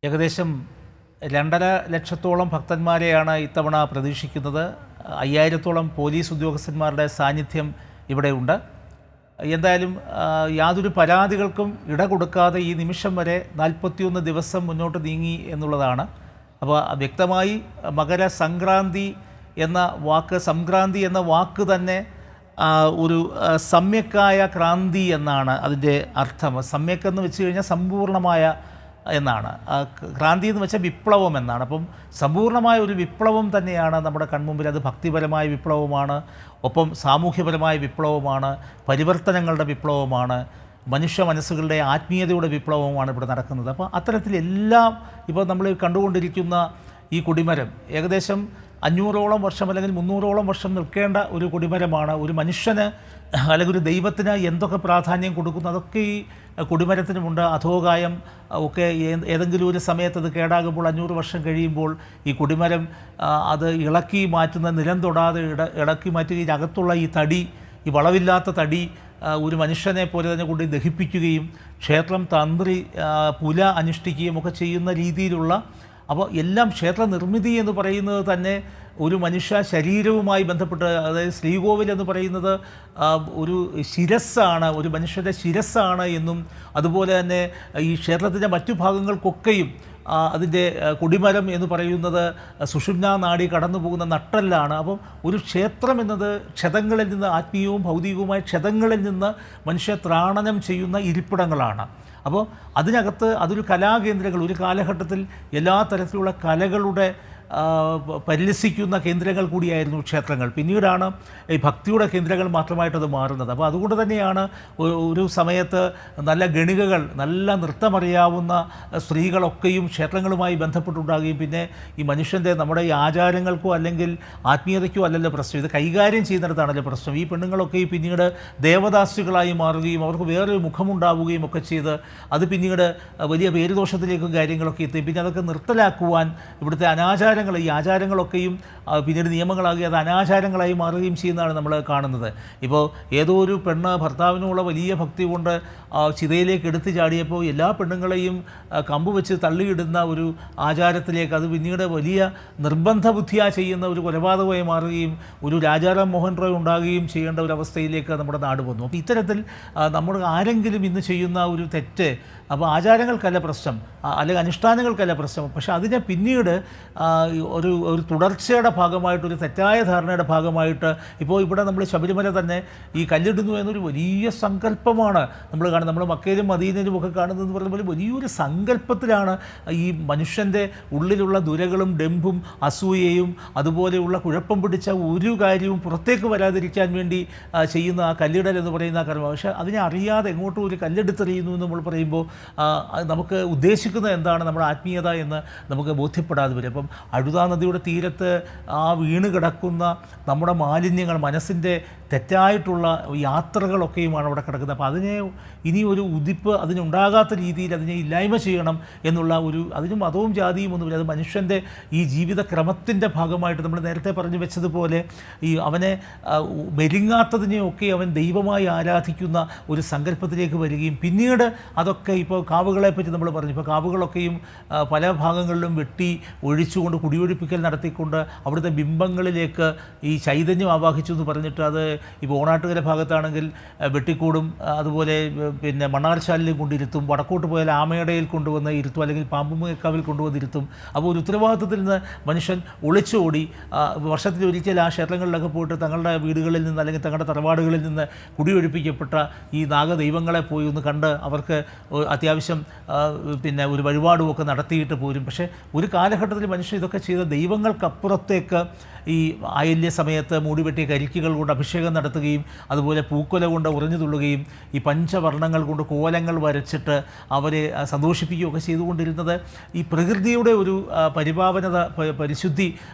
ഏകദേശം 2.5 ലക്ഷത്തോളം ഭക്തന്മാരെയാണ് ഇത്തവണ പ്രതീക്ഷിക്കുന്നത്. 5000-ഓളം പോലീസ് ഉദ്യോഗസ്ഥന്മാരുടെ സാന്നിധ്യം ഇവിടെയുണ്ട്. എന്തായാലും യാതൊരു പരാതികൾക്കും ഇട കൊടുക്കാതെ ഈ നിമിഷം വരെ 41 ദിവസം മുന്നോട്ട് നീങ്ങി എന്നുള്ളതാണ്. അപ്പോൾ വ്യക്തമായി മകരസംക്രാന്തി എന്ന വാക്ക് തന്നെ ഒരു സമ്യക്കായ ക്രാന്തി എന്നാണ് അതിൻ്റെ അർത്ഥം. സമ്യക് എന്ന് വെച്ച് കഴിഞ്ഞാൽ സമ്പൂർണ്ണമായ എന്നാണ്. ക്രാന്തി എന്ന് വെച്ചാൽ വിപ്ലവം എന്നാണ്. അപ്പം സമ്പൂർണ്ണമായ ഒരു വിപ്ലവം തന്നെയാണ് നമ്മുടെ കൺമുമ്പിൽ. അത് ഭക്തിപരമായ വിപ്ലവമാണ്, ഒപ്പം സാമൂഹ്യപരമായ വിപ്ലവമാണ്, പരിവർത്തനങ്ങളുടെ വിപ്ലവമാണ്, മനുഷ്യ മനസ്സുകളുടെ ആത്മീയതയുടെ വിപ്ലവമാണ് ഇവിടെ നടക്കുന്നത്. അപ്പോൾ അത്തരത്തിലെല്ലാം ഇപ്പോൾ നമ്മൾ കണ്ടുകൊണ്ടിരിക്കുന്ന ഈ കൊടിമരം ഏകദേശം 500ഓളം വർഷം അല്ലെങ്കിൽ 300ഓളം വർഷം നിൽക്കേണ്ട ഒരു കൊടിമരമാണ്. ഒരു മനുഷ്യന് അല്ലെങ്കിൽ ഒരു ദൈവത്തിന് എന്തൊക്കെ പ്രാധാന്യം കൊടുക്കുന്നു അതൊക്കെ ഈ കൊടിമരത്തിനുമുണ്ട്. അധോകായം ഒക്കെ ഏതെങ്കിലും ഒരു സമയത്ത് അത് കേടാകുമ്പോൾ 500 വർഷം കഴിയുമ്പോൾ ഈ കൊടിമരം അത് ഇളക്കി മാറ്റുന്ന, നിലം തൊടാതെ ഇളക്കി മാറ്റുകയും അകത്തുള്ള ഈ തടി, ഈ വളവില്ലാത്ത തടി ഒരു മനുഷ്യനെ പോലെ തന്നെ കൊണ്ട് ദഹിപ്പിക്കുകയും ക്ഷേത്രം തന്ത്രി പുല അനുഷ്ഠിക്കുകയും ഒക്കെ ചെയ്യുന്ന രീതിയിലുള്ള, അപ്പോൾ എല്ലാം ക്ഷേത്ര നിർമ്മിതി എന്ന് പറയുന്നത് തന്നെ ഒരു മനുഷ്യ ശരീരവുമായി ബന്ധപ്പെട്ട്, അതായത് ശ്രീകോവിൽ എന്ന് പറയുന്നത് ഒരു ശിരസ്സാണ്, ഒരു മനുഷ്യൻ്റെ ശിരസ്സാണ് എന്നും, അതുപോലെ തന്നെ ഈ ക്ഷേത്രത്തിൻ്റെ മറ്റു ഭാഗങ്ങൾക്കൊക്കെയും അതിൻ്റെ കൊടിമരം എന്ന് പറയുന്നത് സുഷുമ്നാ നാഡി കടന്നു പോകുന്ന നട്ടെല്ലാണ്. അപ്പം ഒരു ക്ഷേത്രം എന്നത് ക്ഷതങ്ങളിൽ നിന്ന്, ആത്മീയവും ഭൗതികവുമായ ക്ഷതങ്ങളിൽ നിന്ന് മനുഷ്യ ത്രാണനം ചെയ്യുന്ന ഇരിപ്പിടങ്ങളാണ്. അപ്പോൾ അതിനകത്ത് അതൊരു കലാകേന്ദ്രങ്ങൾ, ഒരു കാലഘട്ടത്തിൽ എല്ലാ തരത്തിലുള്ള കലകളുടെ പരിലസിക്കുന്ന കേന്ദ്രങ്ങൾ കൂടിയായിരുന്നു ക്ഷേത്രങ്ങൾ. പിന്നീടാണ് ഈ ഭക്തിയുടെ കേന്ദ്രങ്ങൾ മാത്രമായിട്ടത് മാറുന്നത്. അപ്പോൾ അതുകൊണ്ട് തന്നെയാണ് ഒരു സമയത്ത് നല്ല ഗണികകൾ, നല്ല നൃത്തമറിയാവുന്ന സ്ത്രീകളൊക്കെയും ക്ഷേത്രങ്ങളുമായി ബന്ധപ്പെട്ടുണ്ടാകുകയും, പിന്നെ ഈ മനുഷ്യൻ്റെ നമ്മുടെ ഈ ആചാരങ്ങൾക്കോ അല്ലെങ്കിൽ ആത്മീയതയ്ക്കോ അല്ലല്ലോ പ്രശ്നം, ഇത് കൈകാര്യം ചെയ്യുന്നിടത്താണല്ലോ പ്രശ്നം. ഈ പെണ്ണുങ്ങളൊക്കെ പിന്നീട് ദേവദാസികളായി മാറുകയും അവർക്ക് വേറൊരു മുഖമുണ്ടാവുകയും ഒക്കെ ചെയ്ത് അത് പിന്നീട് വലിയ പേരുദോഷത്തിലേക്കും കാര്യങ്ങളൊക്കെ എത്തി. പിന്നെ അതൊക്കെ നിർത്തലാക്കുവാൻ ഇവിടുത്തെ ഈ ആചാരങ്ങളൊക്കെയും പിന്നീട് നിയമങ്ങളാകി അത് അനാചാരങ്ങളായി മാറുകയും ചെയ്യുന്നതാണ് നമ്മൾ കാണുന്നത്. ഇപ്പോൾ ഏതോ ഒരു പെണ്ണ് ഭർത്താവിനുള്ള വലിയ ഭക്തി കൊണ്ട് ചിതയിലേക്ക് എടുത്തു ചാടിയപ്പോൾ എല്ലാ പെണ്ണുങ്ങളെയും കമ്പ് വെച്ച് തള്ളിയിടുന്ന ഒരു ആചാരത്തിലേക്ക് അത് പിന്നീട് വലിയ നിർബന്ധ ബുദ്ധിയാ ചെയ്യുന്ന ഒരു കൊലപാതകമായി മാറുകയും ഒരു രാജാറാം മോഹൻ റോയ് ഉണ്ടാകുകയും ചെയ്യേണ്ട ഒരു അവസ്ഥയിലേക്ക് നമ്മുടെ നാട് വന്നു. അപ്പോൾ ഇത്തരത്തിൽ നമ്മൾ ആരെങ്കിലും ഇന്ന് ചെയ്യുന്ന ഒരു തെറ്റ്, അപ്പോൾ ആചാരങ്ങൾക്കല്ല പ്രശ്നം അല്ലെങ്കിൽ അനുഷ്ഠാനങ്ങൾക്കല്ല പ്രശ്നം, പക്ഷേ അതിനെ പിന്നീട് ഒരു തുടർച്ചയുടെ ഭാഗമായിട്ട്, ഒരു തെറ്റായ ധാരണയുടെ ഭാഗമായിട്ട് ഇപ്പോൾ ഇവിടെ നമ്മൾ ശബരിമല തന്നെ ഈ കല്ലിടുന്നു എന്നൊരു വലിയ സങ്കല്പമാണ് നമ്മൾ കാണുന്നത്. നമ്മൾ മക്കയിലും മദീനയിലും ഒക്കെ കാണുന്നതെന്ന് പറയുമ്പോൾ വലിയൊരു സങ്കല്പത്തിലാണ് ഈ മനുഷ്യൻ്റെ ഉള്ളിലുള്ള ദുരകളും ഡെമ്പും അസൂയയും അതുപോലെയുള്ള കുഴപ്പം പിടിച്ച ഒരു കാര്യവും പുറത്തേക്ക് വരാതിരിക്കാൻ വേണ്ടി ചെയ്യുന്ന ആ കല്ലിടൽ എന്ന് പറയുന്ന കർമ്മം. പക്ഷേ അതിനെ അറിയാതെ എങ്ങോട്ടും ഒരു കല്ലെടുത്തെറിയുന്നു എന്ന് നമ്മൾ പറയുമ്പോൾ നമുക്ക് ഉദ്ദേശിക്കുന്നത് എന്താണ്, നമ്മുടെ ആത്മീയത എന്ന് നമുക്ക് ബോധ്യപ്പെടാതെ വരും. അപ്പം അഴുതാ നദിയുടെ തീരത്ത് വീണ് കിടക്കുന്ന നമ്മുടെ മാലിന്യങ്ങൾ, മനസ്സിൻ്റെ തെറ്റായിട്ടുള്ള യാത്രകളൊക്കെയുമാണ് അവിടെ കിടക്കുന്നത്. അപ്പോൾ അതിനെ ഇനി ഒരു ഉദിപ്പ് അതിനുണ്ടാകാത്ത രീതിയിൽ അതിനെ ഇല്ലായ്മ ചെയ്യണം എന്നുള്ള അതിന് മതവും ജാതിയും ഒന്നുമില്ല. അത് മനുഷ്യൻ്റെ ഈ ജീവിതക്രമത്തിൻ്റെ ഭാഗമായിട്ട് നമ്മൾ നേരത്തെ പറഞ്ഞു വെച്ചതുപോലെ ഈ അവനെ മെരുങ്ങാത്തതിനെയൊക്കെ അവൻ ദൈവമായി ആരാധിക്കുന്ന ഒരു സങ്കല്പത്തിലേക്ക് വരികയും പിന്നീട് അതൊക്കെ ഇപ്പോൾ കാവുകളെ പറ്റി നമ്മൾ പറഞ്ഞു. ഇപ്പോൾ കാവുകളൊക്കെയും പല ഭാഗങ്ങളിലും വെട്ടി ഒഴിച്ചുകൊണ്ട് കുടിയൊഴിപ്പിക്കൽ നടത്തിക്കൊണ്ട് അവിടുത്തെ ബിംബങ്ങളിലേക്ക് ഈ ചൈതന്യം ആവാഹിച്ചു എന്ന് പറഞ്ഞിട്ട് അത് ഇപ്പോൾ ഓണാട്ടുകര ഭാഗത്താണെങ്കിൽ വെട്ടിക്കൂടും, അതുപോലെ പിന്നെ മണ്ണാർശാലിലും കൊണ്ടിരുത്തും, വടക്കോട്ട് പോയാൽ ആമയടയിൽ കൊണ്ടുവന്ന് ഇരുത്തും, അല്ലെങ്കിൽ പാമ്പുമേക്കാവിൽ കൊണ്ടുവന്നിരുത്തും. അപ്പോൾ ഒരു ഉത്തരവാദിത്വത്തിൽ നിന്ന് മനുഷ്യൻ ഒളിച്ചോടി വർഷത്തിലൊരിക്കൽ ആ ക്ഷേത്രങ്ങളിലൊക്കെ പോയിട്ട് തങ്ങളുടെ വീടുകളിൽ നിന്ന് അല്ലെങ്കിൽ തങ്ങളുടെ തറവാടുകളിൽ നിന്ന് കുടിയൊഴിപ്പിക്കപ്പെട്ട ഈ നാഗദൈവങ്ങളെ പോയി ഒന്ന് കണ്ട് അവർക്ക് അത്യാവശ്യം പിന്നെ ഒരു വഴിപാടുമൊക്കെ നടത്തിയിട്ട് പോരും. പക്ഷേ ഒരു കാലഘട്ടത്തിൽ മനുഷ്യൻ ഇതൊക്കെ ചെയ്ത ദൈവങ്ങൾക്കപ്പുറത്തേക്ക് ഈ ആയില്യ സമയത്ത് മൂടിവെട്ടിയ കരിക്കുകൾ കൊണ്ട് അഭിഷേകം നടത്തുകയും അതുപോലെ പൂക്കൊല കൊണ്ട് ഉറഞ്ഞു തുള്ളുകയും ഈ പഞ്ചവർണ്ണങ്ങൾ കൊണ്ട് കോലങ്ങൾ വരച്ചിട്ട് അവരെ സന്തോഷിപ്പിക്കുകയൊക്കെ ചെയ്തുകൊണ്ടിരുന്നത് ഈ പ്രകൃതിയുടെ ഒരു പരിപാവനത, പരിശുദ്ധി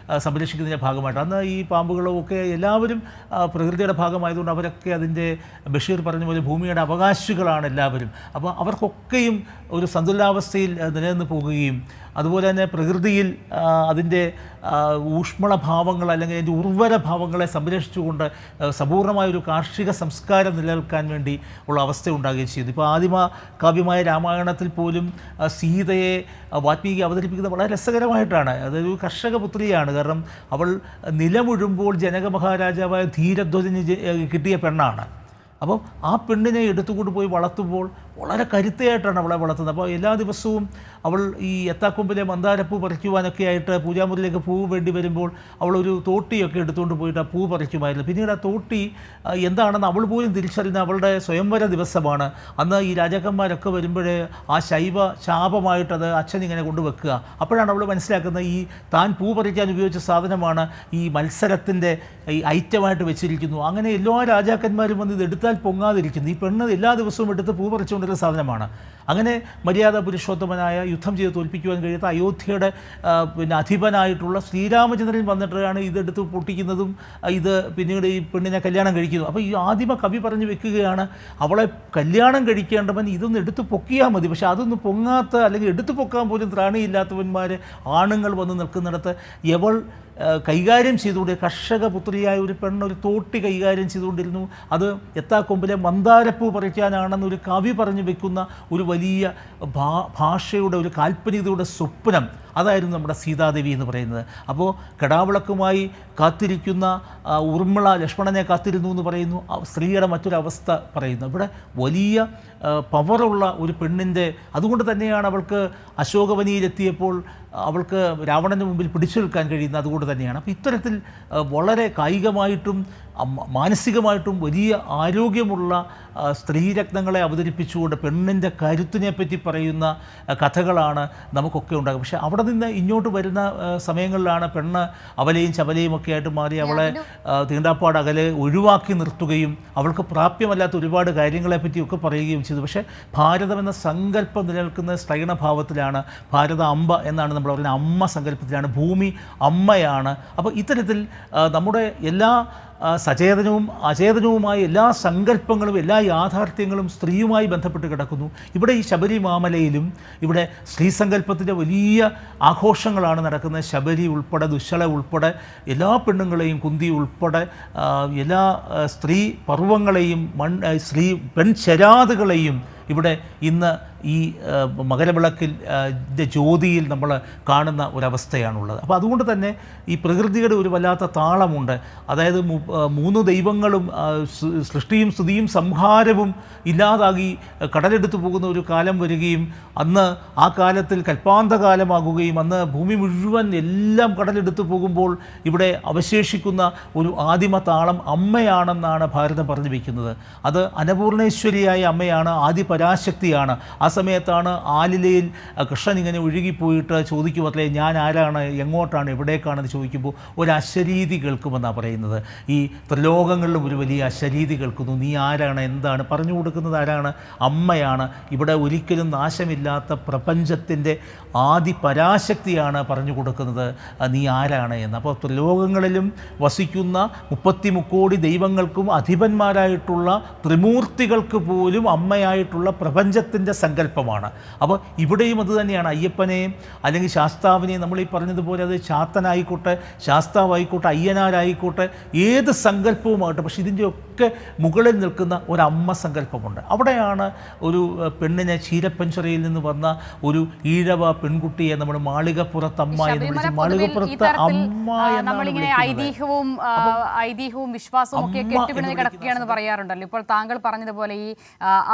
സംരക്ഷിക്കുന്നതിൻ്റെ ഭാഗമായിട്ട്. അന്ന് ഈ പാമ്പുകളും ഒക്കെ എല്ലാവരും പ്രകൃതിയുടെ ഭാഗമായതുകൊണ്ട് അവരൊക്കെ അതിൻ്റെ ബഷീർ പറഞ്ഞ പോലെ ഭൂമിയുടെ അവകാശികളാണ് എല്ലാവരും. അപ്പോൾ അവർക്കൊക്കെ ഒക്കെയും ഒരു സന്തുലിതാവസ്ഥയിൽ നിലനിന്ന് പോകുകയും അതുപോലെ തന്നെ പ്രകൃതിയിൽ അതിൻ്റെ ഊഷ്മളഭാവങ്ങൾ അല്ലെങ്കിൽ അതിൻ്റെ ഉർവരഭാവങ്ങളെ സംരക്ഷിച്ചുകൊണ്ട് സമ്പൂർണ്ണമായൊരു കാർഷിക സംസ്കാരം നിലനിൽക്കാൻ വേണ്ടി ഉള്ള അവസ്ഥ ഉണ്ടാകുകയും ചെയ്തു. ഇപ്പോൾ ആദിമ കാവ്യമായ രാമായണത്തിൽ പോലും സീതയെ വാൽമീകി അവതരിപ്പിക്കുന്നത് വളരെ രസകരമായിട്ടാണ്. അതൊരു കർഷക പുത്രിയാണ്. കാരണം അവൾ നിലമുഴുമ്പോൾ ജനക മഹാരാജാവായ ധീരധ്വജന് കിട്ടിയ പെണ്ണാണ്. അപ്പോൾ ആ പെണ്ണിനെ എടുത്തുകൊണ്ട് പോയി വളർത്തുമ്പോൾ വളരെ കരുത്തയായിട്ടാണ് അവളെ വളർത്തുന്നത്. അപ്പോൾ എല്ലാ ദിവസവും അവൾ ഈ എത്താക്കൊമ്പിലെ മന്ദാരപ്പൂ പറിക്കുവാനൊക്കെ ആയിട്ട് പൂജാമുറിയിലേക്ക് പൂ വേണ്ടി വരുമ്പോൾ അവളൊരു തോട്ടിയൊക്കെ എടുത്തുകൊണ്ട് പോയിട്ട് ആ പൂ പറിക്കുമായിരുന്നു. പിന്നീട് ആ തോട്ടി എന്താണെന്ന് അവൾ പോലും തിരിച്ചറിഞ്ഞ അവളുടെ സ്വയംവര ദിവസമാണ്. അന്ന് ഈ രാജാക്കന്മാരൊക്കെ വരുമ്പോഴേ ആ ശൈവ ശാപമായിട്ടത് അച്ഛൻ ഇങ്ങനെ കൊണ്ടുവെക്കുക. അപ്പോഴാണ് അവൾ മനസ്സിലാക്കുന്നത് ഈ താൻ പൂ പറിക്കാൻ ഉപയോഗിച്ച സാധനമാണ് ഈ മത്സരത്തിൻ്റെ ഈ ഐറ്റമായിട്ട് വെച്ചിരിക്കുന്നു. അങ്ങനെ എല്ലാ രാജാക്കന്മാരും വന്ന് ഇത് എടുത്താൽ പൊങ്ങാതിരിക്കുന്നു. ഈ പെണ്ണ് എല്ലാ ദിവസവും എടുത്ത് പൂ പറിച്ചുകൊണ്ടിരുന്ന സാധനമാണ്. അങ്ങനെ മര്യാദ പുരുഷോത്തമനായ യുദ്ധം ചെയ്ത് തോൽപ്പിക്കുവാൻ കഴിയാത്ത അയോധ്യയുടെ അധിപനായിട്ടുള്ള ശ്രീരാമചന്ദ്രൻ വന്നിട്ടാണ് ഇതെടുത്ത് പൊട്ടിക്കുന്നതും ഇത് പിന്നീട് ഈ പെണ്ണിനെ കല്യാണം കഴിക്കുന്നു. അപ്പോൾ ഈ ആദിമ കവി പറഞ്ഞു വെക്കുകയാണ്, അവളെ കല്യാണം കഴിക്കേണ്ടവൻ ഇതൊന്ന് എടുത്ത് പൊക്കിയാൽ മതി. പക്ഷേ അതൊന്നും പൊങ്ങാത്ത അല്ലെങ്കിൽ എടുത്തു പൊക്കാൻ പോലും ത്രാണിയില്ലാത്തവന്മാർ ആണുങ്ങൾ വന്ന് നിൽക്കുന്നിടത്ത് എവൾ കൈകാര്യം ചെയ്തുകൊണ്ട് കർഷക പുത്രിയായ ഒരു പെണ്ണൊരു തോട്ടി കൈകാര്യം ചെയ്തുകൊണ്ടിരുന്നു. അത് എത്താക്കൊമ്പിലെ മന്ദാരപ്പൂ പറിക്കാനാണെന്നൊരു കവി പറഞ്ഞു വെക്കുന്ന ഒരു വലിയ ഭാഷയുടെ ഒരു കാൽപ്പനികതയുടെ സ്വപ്നം അതായിരുന്നു നമ്മുടെ സീതാദേവി എന്ന് പറയുന്നത്. അപ്പോൾ കെടാവിളക്കുമായി കാത്തിരിക്കുന്ന ഊർമിള ലക്ഷ്മണനെ കാത്തിരുന്നു എന്ന് പറയുന്നു. സ്ത്രീയുടെ മറ്റൊരവസ്ഥ പറയുന്നു. ഇവിടെ വലിയ പവറുള്ള ഒരു പെണ്ണിൻ്റെ, അതുകൊണ്ട് തന്നെയാണ് അവൾക്ക് അശോകവനിയിലെത്തിയപ്പോൾ അവൾക്ക് രാവണൻ്റെ മുമ്പിൽ പിടിച്ചു നിൽക്കാൻ കഴിയുന്നത്. അതുകൊണ്ട് തന്നെയാണ്. അപ്പോൾ ഇത്തരത്തിൽ വളരെ കായികമായിട്ടും മാനസികമായിട്ടും വലിയ ആരോഗ്യമുള്ള സ്ത്രീരത്നങ്ങളെ അവതരിപ്പിച്ചുകൊണ്ട് പെണ്ണിൻ്റെ കരുത്തിനെ പറ്റി പറയുന്ന കഥകളാണ് നമുക്കൊക്കെ ഉണ്ടാകും. പക്ഷേ അവിടെ നിന്ന് ഇങ്ങോട്ട് വരുന്ന സമയങ്ങളിലാണ് പെണ്ണ് അവലയും ചവലയും ഒക്കെ ആയിട്ട് മാറി അവളെ തീണ്ടാപ്പാട് അകലെ ഒഴിവാക്കി നിർത്തുകയും അവൾക്ക് പ്രാപ്യമല്ലാത്ത ഒരുപാട് കാര്യങ്ങളെപ്പറ്റിയൊക്കെ പറയുകയും ചെയ്തു. പക്ഷേ ഭാരതം എന്ന സങ്കല്പം നിലനിൽക്കുന്ന സ്ത്രൈണഭാവത്തിലാണ്. ഭാരത അമ്പ എന്നാണ് നമ്മൾ പറയുന്നത്. അമ്മ സങ്കല്പത്തിലാണ്. ഭൂമി അമ്മയാണ്. അപ്പോൾ ഇത്തരത്തിൽ നമ്മുടെ എല്ലാ സചേതനവും അചേതനവുമായ എല്ലാ സങ്കല്പങ്ങളും എല്ലാ യാഥാർത്ഥ്യങ്ങളും സ്ത്രീയുമായി ബന്ധപ്പെട്ട് കിടക്കുന്നു. ഇവിടെ ഈ ശബരിമാമലയിലും ഇവിടെ സ്ത്രീസങ്കല്പത്തിൻ്റെ വലിയ ആഘോഷങ്ങളാണ് നടക്കുന്നത്. ശബരി ഉൾപ്പെടെ ദുശ്ശല ഉൾപ്പെടെ എല്ലാ പെണ്ണുങ്ങളെയും, കുന്തി ഉൾപ്പെടെ എല്ലാ സ്ത്രീ പർവ്വങ്ങളെയും സ്ത്രീ പെൺചരാതുകളെയും ഇവിടെ ഇന്ന് ഈ മകരവിളക്കിൽ ജ്യോതിയിൽ നമ്മൾ കാണുന്ന ഒരവസ്ഥയാണുള്ളത്. അപ്പോൾ അതുകൊണ്ട് തന്നെ ഈ പ്രകൃതിയുടെ ഒരു വല്ലാത്ത താളമുണ്ട്. അതായത് 3 ദൈവങ്ങളും സൃഷ്ടിയും സ്തുതിയും സംഹാരവും ഇല്ലാതാകി കടലെടുത്തു പോകുന്ന ഒരു കാലം വരികയും അന്ന് ആ കാലത്തിൽ കൽപ്പാന്തകാലമാകുകയും അന്ന് ഭൂമി മുഴുവൻ എല്ലാം കടലെടുത്തു പോകുമ്പോൾ ഇവിടെ അവശേഷിക്കുന്ന ഒരു ആദിമ താളം അമ്മയാണെന്നാണ് ഭാരതം പറഞ്ഞു വയ്ക്കുന്നത്. അത് അന്നപൂർണേശ്വരിയായ അമ്മയാണ്, ആദിപരാശക്തിയാണ്. ആ സമയത്താണ് ആലിലയിൽ കൃഷ്ണൻ ഇങ്ങനെ ഒഴുകിപ്പോയിട്ട് ചോദിക്കുമത്രേ, ഞാൻ ആരാണ്, എങ്ങോട്ടാണ്, എവിടേക്കാണെന്ന് ചോദിക്കുമ്പോൾ ഒരു അശരീതി കേൾക്കുമെന്നാണ് പറയുന്നത്. ഈ ത്രിലോകങ്ങളിലും ഒരു വലിയ അശരീതി കേൾക്കുന്നു. നീ ആരാണ്, എന്താണ് പറഞ്ഞു കൊടുക്കുന്നത്? ആരാണ്? അമ്മയാണ്. ഇവിടെ ഒരിക്കലും നാശമില്ലാത്ത പ്രപഞ്ചത്തിൻ്റെ ആദിപരാശക്തിയാണ് പറഞ്ഞു കൊടുക്കുന്നത് നീ ആരാണ് എന്ന്. അപ്പോൾ ത്രിലോകങ്ങളിലും വസിക്കുന്ന 33 കോടി ദൈവങ്ങൾക്കും അധിപന്മാരായിട്ടുള്ള ത്രിമൂർത്തികൾക്ക് പോലും അമ്മയായിട്ടുള്ള പ്രപഞ്ചത്തിൻ്റെ സങ്കല്പമാണ്. അപ്പോൾ ഇവിടെയും അത് തന്നെയാണ്. അയ്യപ്പനെയും അല്ലെങ്കിൽ ശാസ്താവിനെയും നമ്മൾ ഈ പറഞ്ഞതുപോലെ അത് ചാത്തനായിക്കോട്ടെ, ശാസ്താവായിക്കോട്ടെ, അയ്യനാരായിക്കോട്ടെ, ഏത് സങ്കല്പവുമാകട്ടെ, പക്ഷേ ഇതിൻ്റെയൊക്കെ മുകളിൽ നിൽക്കുന്ന ഒരമ്മ സങ്കല്പമുണ്ട്. അവിടെയാണ് ഒരു പെണ്ണിനെ ചീരപ്പഞ്ചറയിൽ നിന്ന് വന്ന ഒരു ഈഴവ പെൺകുട്ടിയെ നമ്മൾ മാളികപ്പുറത്തമ്മ എന്ന് വിളിച്ചു. മാളികപ്പുറത്ത് അമ്മ നമ്മളിങ്ങനെ ഐതിഹ്യവും വിശ്വാസവും ഒക്കെ കെട്ടിപ്പിടിഞ്ഞ് കിടക്കുകയാണെന്ന് പറയാറുണ്ടല്ലോ. ഇപ്പോൾ താങ്കൾ പറഞ്ഞതുപോലെ ഈ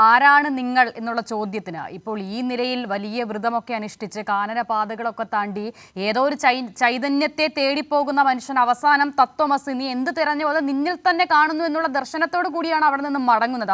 ആരാണ് നിങ്ങൾ എന്നുള്ള ചോദ്യത്തിന് ഇപ്പോൾ ഈ നിലയിൽ വലിയ വ്രതമൊക്കെ അനുഷ്ഠിച്ച് കാനനപാതകളൊക്കെ താണ്ടി ഏതോ ഒരു ചൈതന്യത്തെ തേടിപ്പോകുന്ന മനുഷ്യൻ അവസാനം തത്വമസി, നീ എന്ത് തിരഞ്ഞോ അത് നിന്നിൽ തന്നെ കാണുന്നു എന്നുള്ള ദർശനത്തോടു കൂടിയാണ് അവിടെ നിന്ന് മടങ്ങുന്നത്.